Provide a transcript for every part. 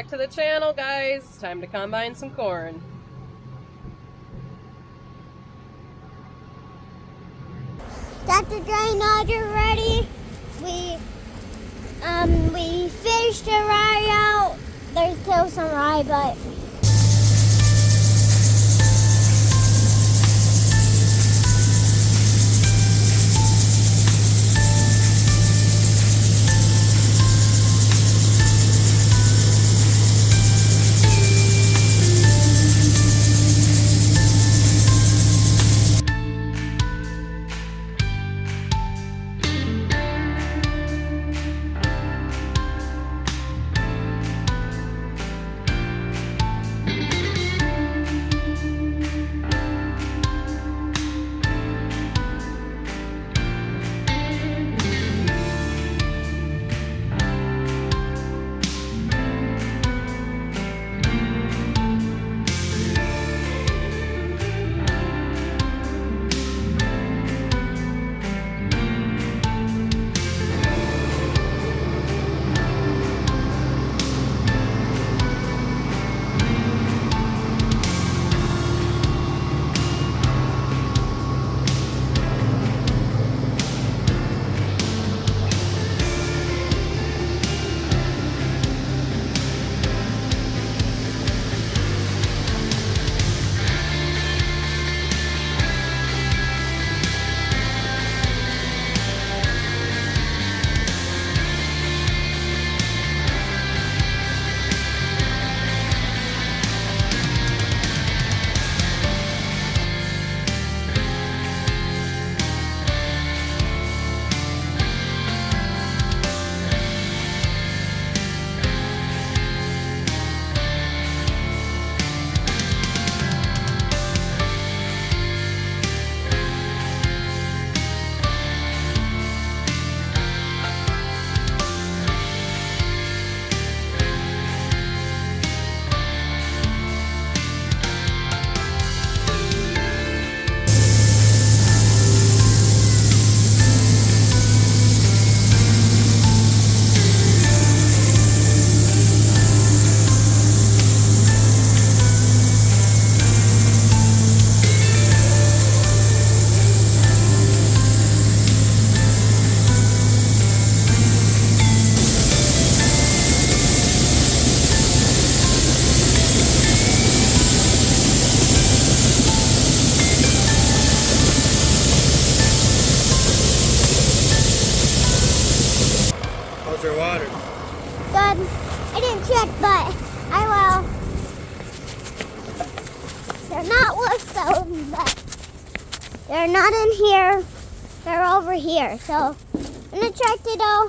back to the channel, guys. It's time to combine some corn. Got the dry nodder ready. We fished the rye out. There's still some rye, but how's your water? good. I didn't check, but I will. They're not with them, but they're not in here. They're over here. So I'm gonna try to do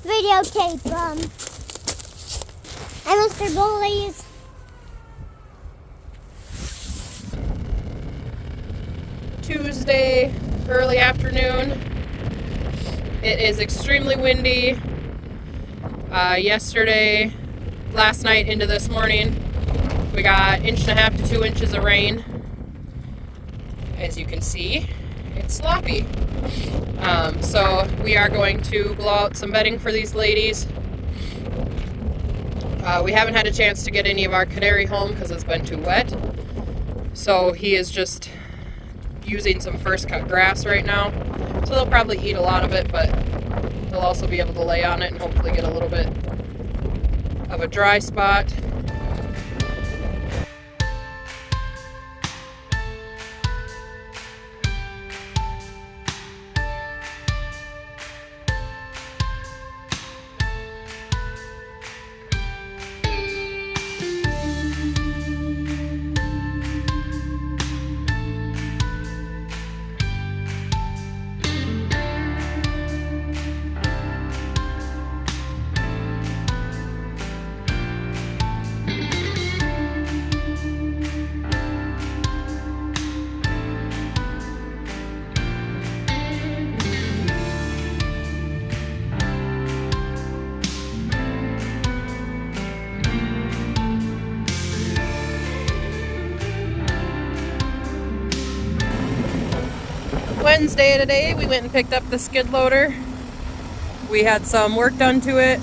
videotape them. And Mr. Bullies. Tuesday, early afternoon. It is extremely windy. Yesterday, last night into this morning, we got 1.5 to 2 inches of rain. As you can see, it's sloppy. So we are going to blow out some bedding for these ladies. We haven't had a chance to get any of our canary home because it's been too wet. So he is just using some first cut grass right now. So they'll probably eat a lot of it, but they'll also be able to lay on it and hopefully get a little bit of a dry spot. Wednesday today, we went and picked up the skid loader. We had some work done to it.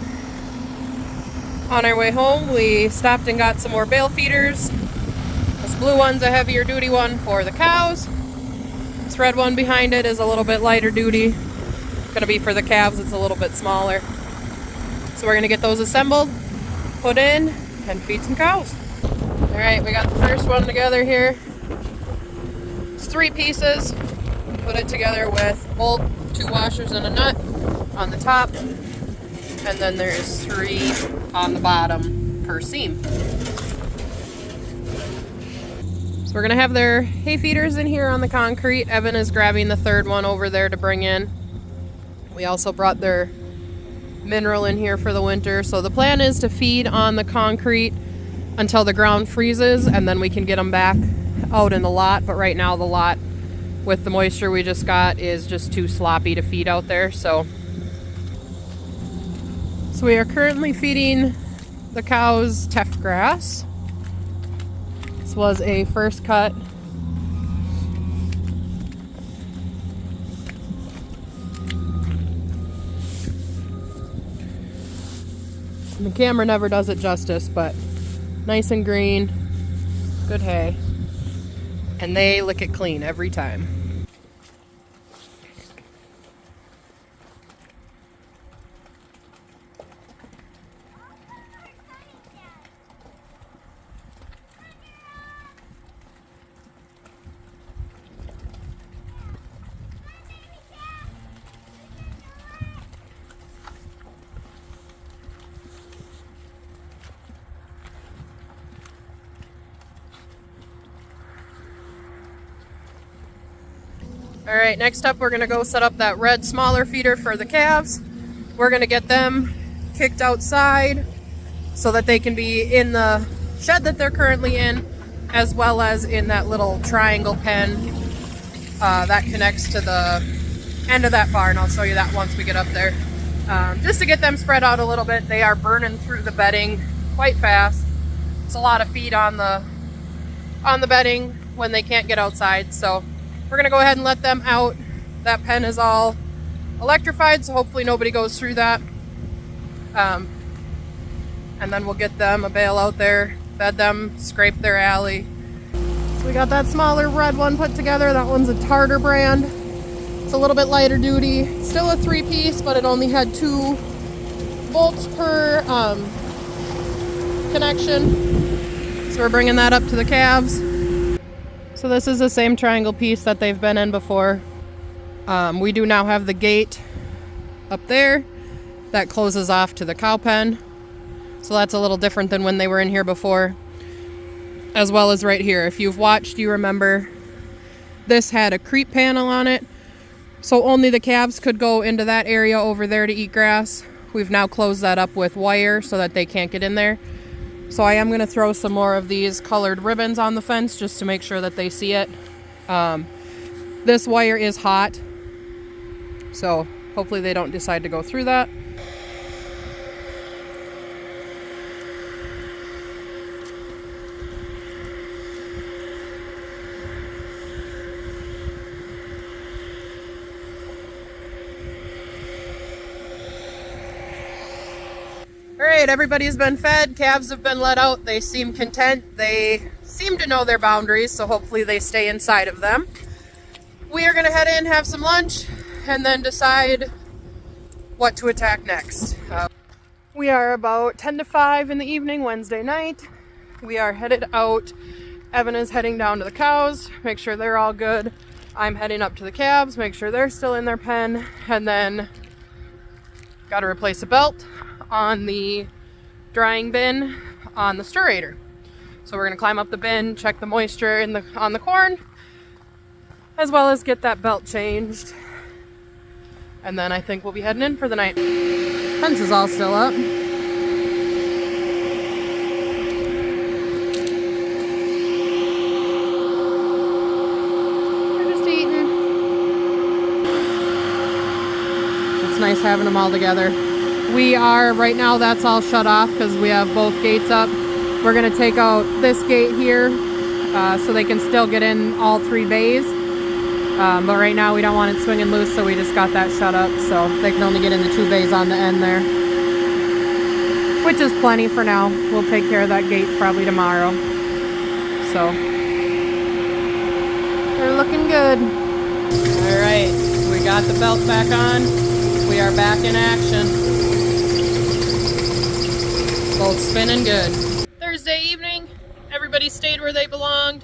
On our way home, we stopped and got some more bale feeders. This blue one's a heavier duty one for the cows. This red one behind it is a little bit lighter duty. Gonna be for the calves, it's a little bit smaller. So we're gonna get those assembled, put in, and feed some cows. All right, we got the first one together here. It's 3 pieces. Put it together with a bolt, 2 washers, and a nut on the top. And then there's 3 on the bottom per seam. So we're gonna have their hay feeders in here on the concrete. Evan is grabbing the 3rd one over there to bring in. We also brought their mineral in here for the winter. So the plan is to feed on the concrete until the ground freezes, and then we can get them back out in the lot. But right now the lot, with the moisture we just got, is just too sloppy to feed out there. So we are currently feeding the cows teff grass. This was a first cut. And the camera never does it justice, but nice and green, good hay. And they lick it clean every time. All right, next up we're gonna go set up that red smaller feeder for the calves. We're gonna get them kicked outside so that they can be in the shed that they're currently in, as well as in that little triangle pen that connects to the end of that barn. I'll show you that once we get up there. Just to get them spread out a little bit. They are burning through the bedding quite fast. It's a lot of feed on the bedding when they can't get outside, so we're gonna go ahead and let them out. That pen is all electrified, so hopefully nobody goes through that. And then we'll get them a bale out there, bed them, scrape their alley. So we got that smaller red one put together. That one's a Tartar brand. It's a little bit lighter duty. Still a 3-piece, but it only had 2 bolts per connection. So we're bringing that up to the calves. So this is the same triangle piece that they've been in before. We do now have the gate up there that closes off to the cow pen. So that's a little different than when they were in here before. As well as right here. If you've watched, you remember this had a creep panel on it. So only the calves could go into that area over there to eat grass. We've now closed that up with wire so that they can't get in there. So I am going to throw some more of these colored ribbons on the fence just to make sure that they see it. This wire is hot, so hopefully they don't decide to go through that. Alright, everybody's been fed, calves have been let out, they seem content, they seem to know their boundaries, so hopefully they stay inside of them. We are going to head in, have some lunch, and then decide what to attack next. We are about 10 to 5 in the evening, Wednesday night. We are headed out. Evan is heading down to the cows, make sure they're all good. I'm heading up to the calves, make sure they're still in their pen, and then got to replace a belt on the drying bin on the stirrator. So we're going to climb up the bin, check the moisture on the corn, as well as get that belt changed. And then I think we'll be heading in for the night. Fence is all still up. They're just eating. It's nice having them all together. We are, right now that's all shut off because we have both gates up. We're going to take out this gate here so they can still get in all 3 bays. But right now we don't want it swinging loose, so we just got that shut up so they can only get in the 2 bays on the end there. which is plenty for now. We'll take care of that gate probably tomorrow. So they're looking good. All right, we got the belt back on. We are back in action. Both spinning good. Thursday evening, everybody stayed where they belonged.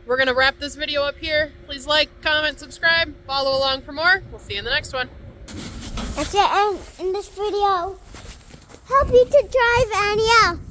We're gonna wrap this video up here. Please like, comment, subscribe, follow along for more. We'll see you in the next one. That's it in this video. Hope you to drive and yeah.